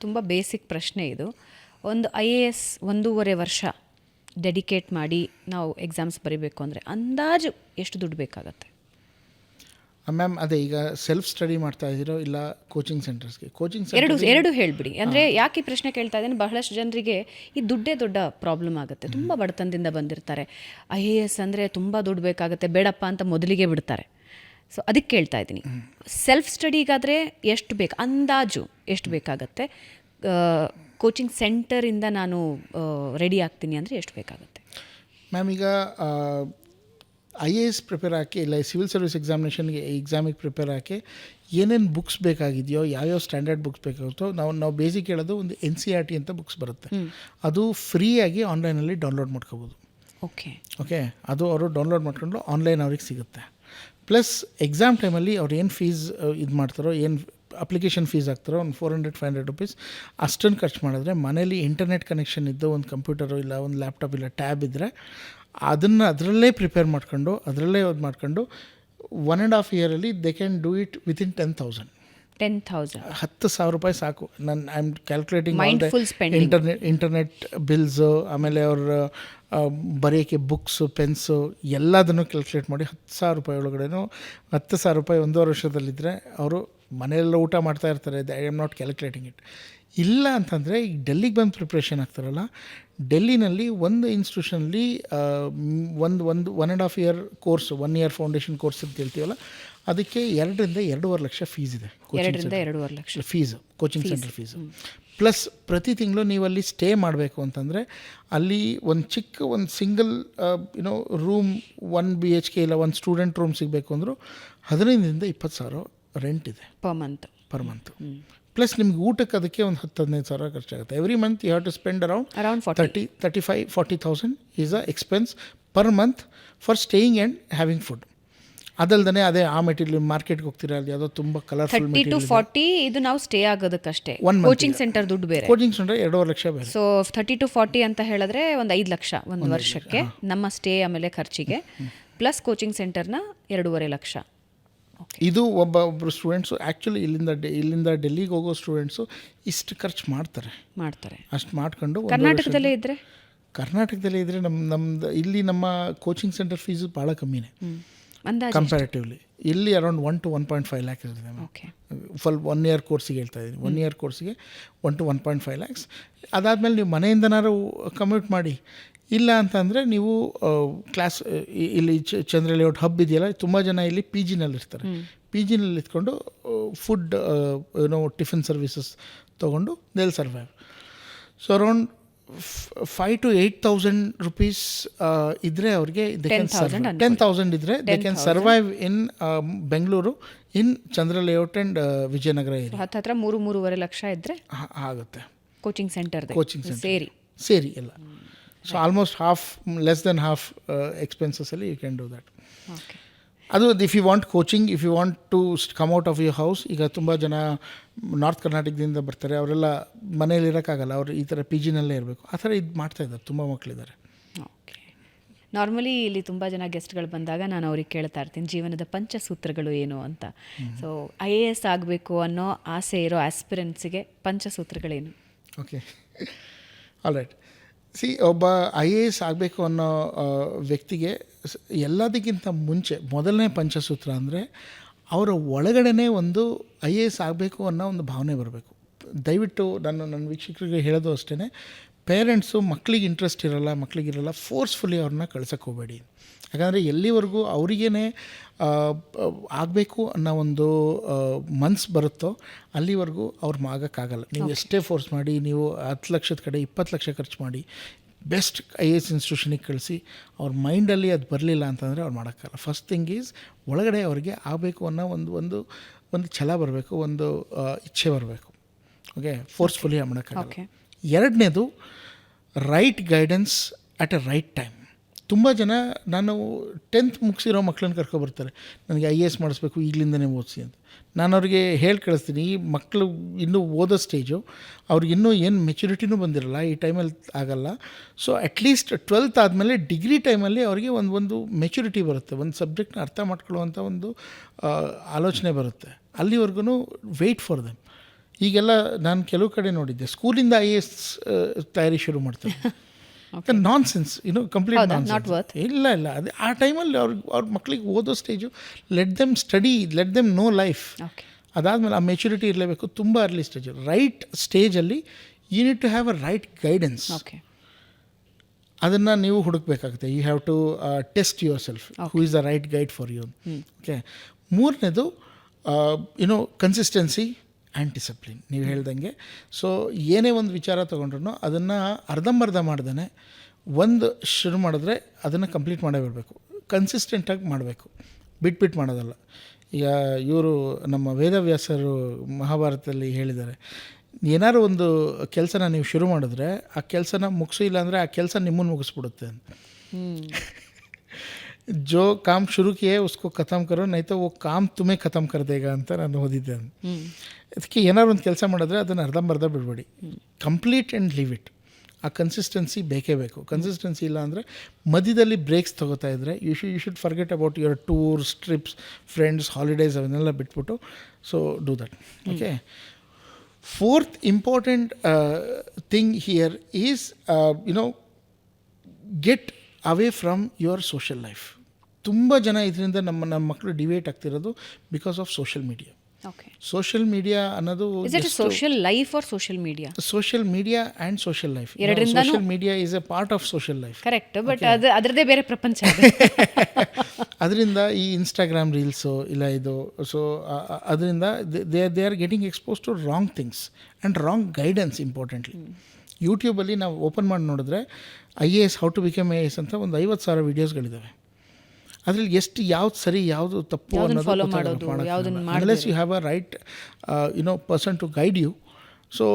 ತುಂಬ ಬೇಸಿಕ್ ಪ್ರಶ್ನೆ ಇದು. ಒಂದು IAS 1.5 ವರ್ಷ ಡೆಡಿಕೇಟ್ ಮಾಡಿ ನಾವು ಎಕ್ಸಾಮ್ಸ್ ಬರೀಬೇಕು ಅಂದರೆ ಅಂದಾಜು ಎಷ್ಟು ದುಡ್ಡು ಬೇಕಾಗತ್ತೆ? ಮ್ಯಾಮ್ ಅದೇ ಈಗ ಸೆಲ್ಫ್ ಸ್ಟಡಿ ಮಾಡ್ತಾ ಇದ್ದೀರೋ ಇಲ್ಲ ಕೋಚಿಂಗ್ ಸೆಂಟರ್ಸ್ಗೆ? ಎರಡು ಹೇಳಿಬಿಡಿ. ಅಂದರೆ ಯಾಕೆ ಈ ಪ್ರಶ್ನೆ ಕೇಳ್ತಾ ಇದ್ದೇನೆ, ಬಹಳಷ್ಟು ಜನರಿಗೆ ಈ ದುಡ್ಡೇ ದೊಡ್ಡ ಪ್ರಾಬ್ಲಮ್ ಆಗುತ್ತೆ. ತುಂಬ ಬಡತನದಿಂದ ಬಂದಿರ್ತಾರೆ. IAS ಅಂದರೆ ತುಂಬ ದುಡ್ಡು ಬೇಕಾಗುತ್ತೆ, ಬೇಡಪ್ಪ ಅಂತ ಮೊದಲಿಗೆ ಬಿಡ್ತಾರೆ. ಸೊ ಅದಕ್ಕೆ ಕೇಳ್ತಾ ಇದ್ದೀನಿ. ಸೆಲ್ಫ್ ಸ್ಟಡಿಗಾದರೆ ಎಷ್ಟು ಬೇಕು, ಅಂದಾಜು ಎಷ್ಟು ಬೇಕಾಗತ್ತೆ? ಕೋಚಿಂಗ್ ಸೆಂಟರಿಂದ ನಾನು ರೆಡಿ ಆಗ್ತೀನಿ ಅಂದರೆ ಎಷ್ಟು ಬೇಕಾಗುತ್ತೆ? ಮ್ಯಾಮ್ ಈಗ IAS ಪ್ರಿಪೇರ್ ಹಾಕಿ ಇಲ್ಲ ಸಿವಿಲ್ ಸರ್ವಿಸ್ ಎಕ್ಸಾಮಿಗೆ ಪ್ರಿಪೇರ್ ಹಾಕಿ ಏನೇನು ಬುಕ್ಸ್ ಬೇಕಾಗಿದೆಯೋ, ಯಾವ್ಯಾವ ಸ್ಟ್ಯಾಂಡರ್ಡ್ ಬುಕ್ಸ್ ಬೇಕಾಗುತ್ತೋ ನಾವು ಬೇಸಿಕ್ ಹೇಳೋದು ಒಂದು NCERT ಅಂತ ಬುಕ್ಸ್ ಬರುತ್ತೆ. ಅದು ಫ್ರೀಯಾಗಿ ಆನ್ಲೈನಲ್ಲಿ ಡೌನ್ಲೋಡ್ ಮಾಡ್ಕೋಬೋದು. ಓಕೆ, ಅದು ಅವರು ಡೌನ್ಲೋಡ್ ಮಾಡ್ಕೊಂಡು ಆನ್ಲೈನ್ ಅವ್ರಿಗೆ ಸಿಗುತ್ತೆ. ಪ್ಲಸ್ ಎಕ್ಸಾಮ್ ಟೈಮಲ್ಲಿ ಅವ್ರು ಏನು ಫೀಸ್ ಇದು ಮಾಡ್ತಾರೋ, ಏನು ಅಪ್ಲಿಕೇಶನ್ ಫೀಸ್ ಹಾಕ್ತಾರೋ, ಒಂದು 400-500 ರುಪೀಸ್ ಅಷ್ಟನ್ನು ಖರ್ಚು ಮಾಡಿದ್ರೆ ಮನೇಲಿ ಇಂಟರ್ನೆಟ್ ಕನೆಕ್ಷನ್ ಇದ್ದು ಒಂದು ಕಂಪ್ಯೂಟರು ಇಲ್ಲ ಒಂದು ಲ್ಯಾಪ್ಟಾಪ್ ಇಲ್ಲ ಟ್ಯಾಬ್ ಇದ್ದರೆ ಅದರಲ್ಲೇ ಪ್ರಿಪೇರ್ ಮಾಡ್ಕೊಂಡು ಅದರಲ್ಲೇ ಇದು ಮಾಡ್ಕೊಂಡು 1.5 ಇಯರಲ್ಲಿ they can do it within 10,000. 10,000 ರೂಪಾಯಿ ಸಾಕು. ನಾನು I am calculating internet bills, ಆಮೇಲೆ ಅವ್ರ ಬರೆಯೋಕ್ಕೆ ಬುಕ್ಸು, ಪೆನ್ಸು ಎಲ್ಲದನ್ನು ಕ್ಯಾಲ್ಕುಲೇಟ್ ಮಾಡಿ 10,000 ರೂಪಾಯಿ ಒಳಗಡೆನೂ 10,000 ರೂಪಾಯಿ 1.5 ವರ್ಷದಲ್ಲಿದ್ದರೆ ಅವರು ಮನೆಯೆಲ್ಲ ಊಟ ಮಾಡ್ತಾ ಇರ್ತಾರೆ. I am not calculating it. ಇಲ್ಲ ಅಂತಂದರೆ ಈಗ ಡೆಲ್ಲಿಗೆ ಬಂದು ಪ್ರಿಪ್ರೇಷನ್ ಆಗ್ತಾರಲ್ಲ, ಡೆಲ್ಲಿನಲ್ಲಿ ಒಂದು ಇನ್ಸ್ಟಿಟ್ಯೂಷನಲ್ಲಿ ಒಂದು 1.5 year course, 1 year foundation course ಅಂತ ಹೇಳ್ತೀವಲ್ಲ, ಅದಕ್ಕೆ 2-2.5 ಲಕ್ಷ ಫೀಸ್ ಇದೆ. 2-2.5 lakh fees, coaching centre fees. Plus ಪ್ರತಿ ತಿಂಗಳು ನೀವು ಅಲ್ಲಿ ಸ್ಟೇ ಮಾಡಬೇಕು ಅಂತಂದರೆ ಅಲ್ಲಿ ಒಂದು ಸಿಂಗಲ್ ರೂಮ್ 1 BHK ಇಲ್ಲ ಒಂದು ಸ್ಟೂಡೆಂಟ್ ರೂಮ್ ಸಿಗಬೇಕು ಅಂದರೂ 15,000-20,000 ರೆಂಟ್ ಇದೆ ಪರ್ ಮಂತ್. ಪ್ಲಸ್ ನಿಮ್ಗೆ ಊಟಕ್ಕೆ ಅದಕ್ಕೆ ಒಂದು 10,000-15,000 ಖರ್ಚಾಗುತ್ತೆ. Every month you have to spend around 35,000-40,000 is a expense per month for staying and having food. ಅದಲ್ದೇ ಅದೇ ಆ ಮೆಟೀರಿಯಲ್ ಮಾರ್ಕೆಟ್ಗೆ ಹೋಗ್ತೀರಾ, ಅಲ್ಲಿ ಯಾವುದೋ ತುಂಬ ಕಲರ್ಫುಲ್ 30-40 ಇದು ನಾವು ಸ್ಟೇ ಆಗೋದಕ್ಕಷ್ಟೇ. ಕೋಚಿಂಗ್ ಸೆಂಟರ್ ದುಡ್ಡು ಬೇರೆ. ಕೋಚಿಂಗ್ ಸೆಂಟರ್ 2.5 ಲಕ್ಷ ಬೇರೆ. ಸೊ 30-40 ಅಂತ ಹೇಳಿದ್ರೆ ಒಂದು 5 ಲಕ್ಷ ಒಂದು ವರ್ಷಕ್ಕೆ ನಮ್ಮ ಸ್ಟೇ ಆಮೇಲೆ ಖರ್ಚಿಗೆ, ಪ್ಲಸ್ ಕೋಚಿಂಗ್ ಸೆಂಟರ್ನ 2.5 ಲಕ್ಷ. ಇದು ಒಬ್ಬೊಬ್ಬರು ಸ್ಟೂಡೆಂಟ್ಸು ಆ್ಯಕ್ಚುಲಿ ಇಲ್ಲಿಂದ ಡೆಲ್ಲಿಗೆ ಹೋಗೋ ಸ್ಟೂಡೆಂಟ್ಸು ಇಷ್ಟು ಖರ್ಚು ಮಾಡ್ತಾರೆ. ಅಷ್ಟು ಮಾಡ್ಕೊಂಡು ಕರ್ನಾಟಕದಲ್ಲೇ ಇದ್ದರೆ ನಮ್ಮದು ಇಲ್ಲಿ ನಮ್ಮ ಕೋಚಿಂಗ್ ಸೆಂಟರ್ ಫೀಸು ಭಾಳ ಕಮ್ಮಿನೇ ಕಂಪ್ಯಾರಿಟಿವ್ಲಿ. ಇಲ್ಲಿ ಅರೌಂಡ್ 1-1.5 ಲ್ಯಾಕ್ ಇರುತ್ತೆ ಫುಲ್ 1 ಇಯರ್ ಕೋರ್ಸಿಗೆ ಹೇಳ್ತಾ ಇದ್ದೀನಿ. 1 ಇಯರ್ ಕೋರ್ಸಿಗೆ 1-1.5 ಲ್ಯಾಕ್ಸ್. ಅದಾದಮೇಲೆ ನೀವು ಮನೆಯಿಂದನಾರು ಕಮ್ಯೂಟ್ ಮಾಡಿ. ಇಲ್ಲ ಅಂತಂದರೆ ನೀವು ಕ್ಲಾಸ್ ಇಲ್ಲಿ ಚಂದ್ರ ಲೇಔಟ್ ಹಬ್ ಇದೆಯಲ್ಲ, ತುಂಬ ಜನ ಇಲ್ಲಿ PG ಇರ್ತಾರೆ. PG ಇದ್ಕೊಂಡು ಫುಡ್ ಟಿಫಿನ್ ಸರ್ವಿಸಸ್ ತೊಗೊಂಡು they will survive. So around 5,000-8,000 rupees ಇದ್ದರೆ ಅವ್ರಿಗೆ 10,000 ಇದ್ದರೆ they can survive in Bengaluru, in Chandra layout and Vijayanagar area. ಹತ್ತಿರ 3-3.5 ಲಕ್ಷ ಇದ್ದರೆ ಆಗುತ್ತೆ ಕೋಚಿಂಗ್ ಸೆಂಟರ್ ಸೇರಿ ಎಲ್ಲ. So almost less than half ಎಕ್ಸ್ಪೆನ್ಸಸಲ್ಲಿ ಯು ಕ್ಯಾನ್ ಡೂ ದ್ಯಾಟ್. ಅದು if you want coaching, if you want to come out of your house. ಈಗ ತುಂಬ ಜನ ನಾರ್ತ್ ಕರ್ನಾಟಕದಿಂದ ಬರ್ತಾರೆ, ಅವರೆಲ್ಲ ಮನೇಲಿ ಇರೋಕ್ಕಾಗಲ್ಲ, ಅವರು ಈ ಥರ PGನಲ್ಲೇ ಇರಬೇಕು. ಆ ಥರ ಇದು ಮಾಡ್ತಾಯಿದ್ದಾರೆ, ತುಂಬ ಮಕ್ಕಳಿದ್ದಾರೆ. ಓಕೆ. ನಾರ್ಮಲಿ ಇಲ್ಲಿ ತುಂಬ ಜನ ಗೆಸ್ಟ್ಗಳು ಬಂದಾಗ ನಾನು ಅವ್ರಿಗೆ ಕೇಳ್ತಾ ಇರ್ತೀನಿ ಜೀವನದ ಪಂಚಸೂತ್ರಗಳು ಏನು ಅಂತ. ಸೊ IAS ಆಗಬೇಕು ಅನ್ನೋ ಆಸೆ ಇರೋ ಆಸ್ಪಿರೆಂಟ್ಸಿಗೆ ಪಂಚಸೂತ್ರಗಳೇನು? Okay, all right. ಒಬ್ಬ IAS ಆಗಬೇಕು ಅನ್ನೋ ವ್ಯಕ್ತಿಗೆ ಎಲ್ಲದಕ್ಕಿಂತ ಮುಂಚೆ ಮೊದಲನೇ ಪಂಚಸೂತ್ರ ಅಂದರೆ ಅವರ ಒಳಗಡೆನೇ ಒಂದು IAS ಆಗಬೇಕು ಅನ್ನೋ ಒಂದು ಭಾವನೆ ಬರಬೇಕು. ದಯವಿಟ್ಟು ನನ್ನ ವೀಕ್ಷಕರಿಗೆ ಹೇಳೋದು ಅಷ್ಟೇ, ಪೇರೆಂಟ್ಸು ಮಕ್ಕಳಿಗಿರಲ್ಲ ಫೋರ್ಸ್ಫುಲಿ ಅವ್ರನ್ನ ಕಳ್ಸೋಕ್ಕೆ ಹೋಗಬೇಡಿ. ಯಾಕಂದರೆ ಎಲ್ಲಿವರೆಗೂ ಅವರಿಗೇ ಆಗಬೇಕು ಅನ್ನೋ ಒಂದು ಮನ್ಸು ಬರುತ್ತೋ ಅಲ್ಲಿವರೆಗೂ ಅವ್ರು ಆಗೋಕ್ಕಾಗಲ್ಲ. ನೀವು ಎಷ್ಟೇ ಫೋರ್ಸ್ ಮಾಡಿ, ನೀವು 10 ಲಕ್ಷದ ಕಡೆ 20 ಲಕ್ಷ ಖರ್ಚು ಮಾಡಿ ಬೆಸ್ಟ್ IAS ಇನ್ಸ್ಟಿಟ್ಯೂಷನಿಗೆ ಕಳಿಸಿ ಅವ್ರ ಮೈಂಡಲ್ಲಿ ಅದು ಬರಲಿಲ್ಲ ಅಂತಂದರೆ ಅವ್ರು ಮಾಡೋಕ್ಕಾಗಲ್ಲ. ಫಸ್ಟ್ ಥಿಂಗ್ ಈಸ್ ಒಳಗಡೆ ಅವ್ರಿಗೆ ಆಗಬೇಕು ಅನ್ನೋ ಒಂದು ಛಲ ಬರಬೇಕು, ಒಂದು ಇಚ್ಛೆ ಬರಬೇಕು. ಓಕೆ, ಫೋರ್ಸ್ಫುಲಿ ಮಾಡೋಕ್ಕಾಗಲ್ಲ. ಎರಡನೇದು right guidance at A right time. ತುಂಬ ಜನ ನಾನು 10th ಮುಗಿಸಿರೋ ಮಕ್ಕಳನ್ನ ಕರ್ಕೊಬರ್ತಾರೆ, ನನಗೆ IAS ಮಾಡಿಸ್ಬೇಕು ಈಗಲಿಂದನೇ ಓದಿಸಿ ಅಂತ. ನಾನು ಅವ್ರಿಗೆ ಹೇಳಿ ಕಳಿಸ್ತೀನಿ, ಈ ಮಕ್ಕಳು ಇನ್ನೂ ಓದೋ ಸ್ಟೇಜು, ಅವ್ರಿಗಿನ್ನೂ ಏನು ಮೆಚುರಿಟಿನೂ ಬಂದಿರಲ್ಲ, ಈ ಟೈಮಲ್ಲಿ ಆಗಲ್ಲ. ಸೊ ಅಟ್ಲೀಸ್ಟ್ 12th ಆದಮೇಲೆ ಡಿಗ್ರಿ ಟೈಮಲ್ಲಿ ಅವ್ರಿಗೆ ಒಂದು ಮೆಚುರಿಟಿ ಬರುತ್ತೆ, ಒಂದು ಸಬ್ಜೆಕ್ಟ್ನ ಅರ್ಥ ಮಾಡ್ಕೊಳ್ಳುವಂಥ ಒಂದು ಆಲೋಚನೆ ಬರುತ್ತೆ. ಅಲ್ಲಿವರೆಗೂ ವೆಯ್ಟ್ ಫಾರ್ ದೆಮ್. ಈಗೆಲ್ಲ ನಾನು ಕೆಲವು ಕಡೆ ನೋಡಿದ್ದೆ, ಸ್ಕೂಲಿಂದ IAS ತಯಾರಿ ಶುರು ಮಾಡ್ತಾರೆ. Nonsense, complete not worth. ಇಲ್ಲ ಅದೇ ಆ ಟೈಮಲ್ಲಿ ಅವ್ರ ಮಕ್ಕಳಿಗೆ ಓದೋ stage, let them study, let them know life. Okay. ಅದಾದಮೇಲೆ ಆ ಮೆಚುರಿಟಿ ಇರಲೇಬೇಕು. ತುಂಬ ಅರ್ಲಿ ಸ್ಟೇಜ್, ರೈಟ್ ಸ್ಟೇಜಲ್ಲಿ you need to have a right guidance. Okay. ಅದನ್ನು ನೀವು ಹುಡುಕಬೇಕಾಗುತ್ತೆ. You have to test yourself, who is the right guide for you. Okay. ಮೂರನೇದು consistency and discipline. ನೀವು ಹೇಳ್ದಂಗೆ, ಸೊ ಏನೇ ಒಂದು ವಿಚಾರ ತೊಗೊಂಡ್ರು ಅದನ್ನು ಅರ್ಧಂಬರ್ಧ ಮಾಡ್ದೇ ಒಂದು ಶುರು ಮಾಡಿದ್ರೆ ಅದನ್ನು ಕಂಪ್ಲೀಟ್ ಮಾಡೇ ಬಿಡಬೇಕು. ಕನ್ಸಿಸ್ಟೆಂಟಾಗಿ ಮಾಡಬೇಕು, ಬಿಟ್ಬಿಟ್ಟು ಮಾಡೋದಲ್ಲ. ಈಗ ಇವರು ನಮ್ಮ ವೇದವ್ಯಾಸರು ಮಹಾಭಾರತದಲ್ಲಿ ಹೇಳಿದ್ದಾರೆ, ಏನಾದ್ರು ಒಂದು ಕೆಲಸನ ನೀವು ಶುರು ಮಾಡಿದ್ರೆ ಆ ಕೆಲಸನ ಮುಗಿಸಿಲ್ಲ ಅಂದರೆ ಆ ಕೆಲಸ ನಿಮ್ಮನ್ನು ಮುಗಿಸ್ಬಿಡುತ್ತೆ ಅಂತ. ಜೋ ಕಾಮ್ ಶುರು ಕಿಯೇ ಉಸ್ಕೋ ಖತಮ್ ಕರೋ, ನೈತೋ ಓ ಕಾಮ್ ತುಮೇ ಖತಮ್ ಕರ್ ದೇಗ ಅಂತ ನಾನು ಓದಿದ್ದೆ. ಅದಕ್ಕೆ ಏನಾದ್ರು ಒಂದು ಕೆಲಸ ಮಾಡಿದ್ರೆ ಅದನ್ನು ಅರ್ಧಂಬರ್ಧ ಬಿಡಬೇಡಿ, ಕಂಪ್ಲೀಟ್ ಆ್ಯಂಡ್ ಲೀವ್ ಇಟ್. ಆ ಕನ್ಸಿಸ್ಟೆನ್ಸಿ ಬೇಕೇ ಬೇಕು. ಕನ್ಸಿಸ್ಟೆನ್ಸಿ ಇಲ್ಲ ಅಂದರೆ ಮಧ್ಯದಲ್ಲಿ ಬ್ರೇಕ್ಸ್ ತೊಗೋತಾ ಇದ್ದರೆ you should forget about your tours, trips, friends, holidays ಅವನ್ನೆಲ್ಲ ಬಿಟ್ಬಿಟ್ಟು so do that. Okay. Fourth important thing here is, get away from your social life. ತುಂಬ ಜನ ಇದರಿಂದ ನಮ್ಮ ಮಕ್ಕಳು ಡಿವೇಟ್ ಆಗ್ತಿರೋದು because of social media. Okay. Social media ಅನ್ನೋದು is it social life or social media? Social media and social life. Social media is a part of social life. Correct. But ಅದರದ್ದೇ ಬೇರೆ ಪ್ರಪಂಚ ಇದೆ. ಅದರಿಂದ ಈ ಇನ್ಸ್ಟಾಗ್ರಾಮ್ ರೀಲ್ಸು ಇಲ್ಲ ಇದು, so ಅದರಿಂದ they are getting expose to wrong things and wrong guidance. Importantly ಯೂಟ್ಯೂಬಲ್ಲಿ ನಾವು ಓಪನ್ ಮಾಡಿ ನೋಡಿದ್ರೆ IAS, how to become IAS ಅಂತ ಒಂದು 50,000 ವೀಡಿಯೋಸ್ಗಳಿದ್ದಾವೆ. ಅದರಲ್ಲಿ ಯಾವ್ದು ಸರಿ ಯಾವುದು ತಪ್ಪು ಅನ್ನೋದು unless you have a right person to guide you. So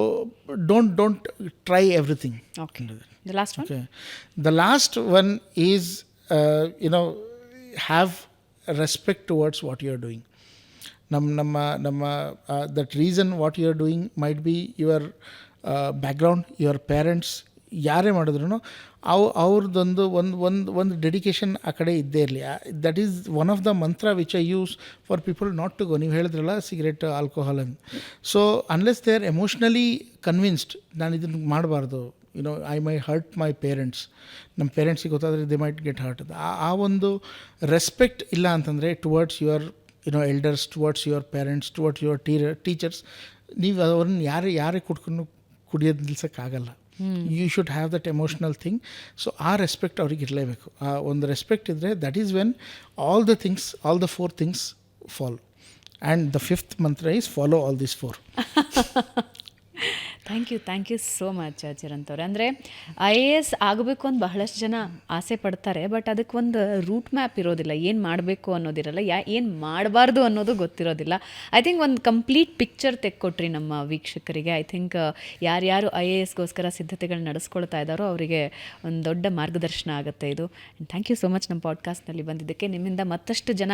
don't try everything. Okay. The last one is have respect towards what you are doing. ನಮ್ಮ that reason what you are doing might be your background, your parents. ಯಾರೇ ಮಾಡಿದ್ರು ಅವ್ರದ್ದೊಂದು ಒಂದು dedication ಆ ಕಡೆ ಇದ್ದೇ ಇರಲಿ. That is one of the mantra which I use for people not to go. ನೀವು ಹೇಳಿದ್ರಲ್ಲ ಸಿಗರೇಟ್, ಆಲ್ಕೋಹಾಲ್ ಅಂತ. So unless they are emotionally convinced ನಾನು ಇದನ್ನು ಮಾಡಬಾರ್ದು, I my hurt my parents, ನಮ್ಮ ಪೇರೆಂಟ್ಸಿಗೆ ಗೊತ್ತಾದರೆ ದೇ ಮೈಟ್ ಗೆಟ್ ಹರ್ಟ್. ಆ ಒಂದು ರೆಸ್ಪೆಕ್ಟ್ ಇಲ್ಲ ಅಂತಂದರೆ towards your elders, towards your parents, towards your teachers, ನೀವು ಅವ್ರನ್ನ ಯಾರೇ ಕುಡಿಯೋದು ನಿಲ್ಸೋಕ್ಕಾಗಲ್ಲ. You should have that emotional thing. So ಆ ರೆಸ್ಪೆಕ್ಟ್ ಅವ್ರಿಗೆ ಇರಲೇಬೇಕು. ಆ ಒಂದು ರೆಸ್ಪೆಕ್ಟ್ ಇದ್ದರೆ that is when all the 4 things follow. And the 5th mantra is follow all these 4. Thank you so much Chiranth ಅವರೇ. ಅಂದರೆ IAS ಆಗಬೇಕು ಅಂತ ಬಹಳಷ್ಟು ಜನ ಆಸೆ ಪಡ್ತಾರೆ, ಬಟ್ ಅದಕ್ಕೊಂದು ರೂಟ್ ಮ್ಯಾಪ್ ಇರೋದಿಲ್ಲ. ಏನು ಮಾಡಬೇಕು ಅನ್ನೋದಿರಲ್ಲ, ಏನು ಮಾಡಬಾರ್ದು ಅನ್ನೋದು ಗೊತ್ತಿರೋದಿಲ್ಲ. ಐ ಥಿಂಕ್ ಒಂದು ಕಂಪ್ಲೀಟ್ ಪಿಕ್ಚರ್ ತೆಕ್ಕೊಟ್ರಿ ನಮ್ಮ ವೀಕ್ಷಕರಿಗೆ. ಐ ಥಿಂಕ್ ಯಾರ್ಯಾರು IASಗೋಸ್ಕರ ಸಿದ್ಧತೆಗಳು ನಡೆಸ್ಕೊಳ್ತಾ ಇದ್ದಾರೋ ಅವರಿಗೆ ಒಂದು ದೊಡ್ಡ ಮಾರ್ಗದರ್ಶನ ಆಗುತ್ತೆ ಇದು. ಥ್ಯಾಂಕ್ ಯು ಸೋ ಮಚ್ ನಮ್ಮ ಪಾಡ್ಕಾಸ್ಟ್ನಲ್ಲಿ ಬಂದಿದ್ದಕ್ಕೆ. ನಿಮ್ಮಿಂದ ಮತ್ತಷ್ಟು ಜನ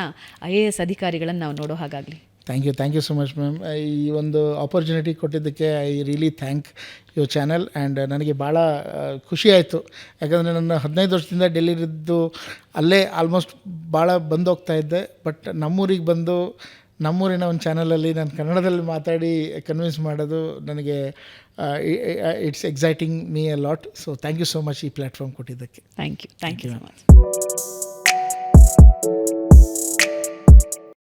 IAS ಅಧಿಕಾರಿಗಳನ್ನು ನಾವು ನೋಡೋ ಹಾಗಾಗಲಿ. Thank you so much ma'am. ಈ ಒಂದು ಆಪರ್ಚುನಿಟಿ ಕೊಟ್ಟಿದ್ದಕ್ಕೆ I really thank your channel. And ನನಗೆ ಭಾಳ ಖುಷಿ ಆಯಿತು, ಯಾಕಂದರೆ ನಾನು 15 ವರ್ಷದಿಂದ ಡೆಲ್ಲಿಲಿದ್ದು ಅಲ್ಲೇ ಆಲ್ಮೋಸ್ಟ್ ಭಾಳ ಬಂದೋಗ್ತಾ ಇದ್ದೆ. ಬಟ್ ನಮ್ಮೂರಿಗೆ ಬಂದು ನಮ್ಮೂರಿನ ಒಂದು ಚಾನಲಲ್ಲಿ ನಾನು ಕನ್ನಡದಲ್ಲಿ ಮಾತಾಡಿ ಕನ್ವಿನ್ಸ್ ಮಾಡೋದು ನನಗೆ it's exciting me a lot. So thank you so much ಈ ಪ್ಲ್ಯಾಟ್ಫಾರ್ಮ್ ಕೊಟ್ಟಿದ್ದಕ್ಕೆ. Thank you so much.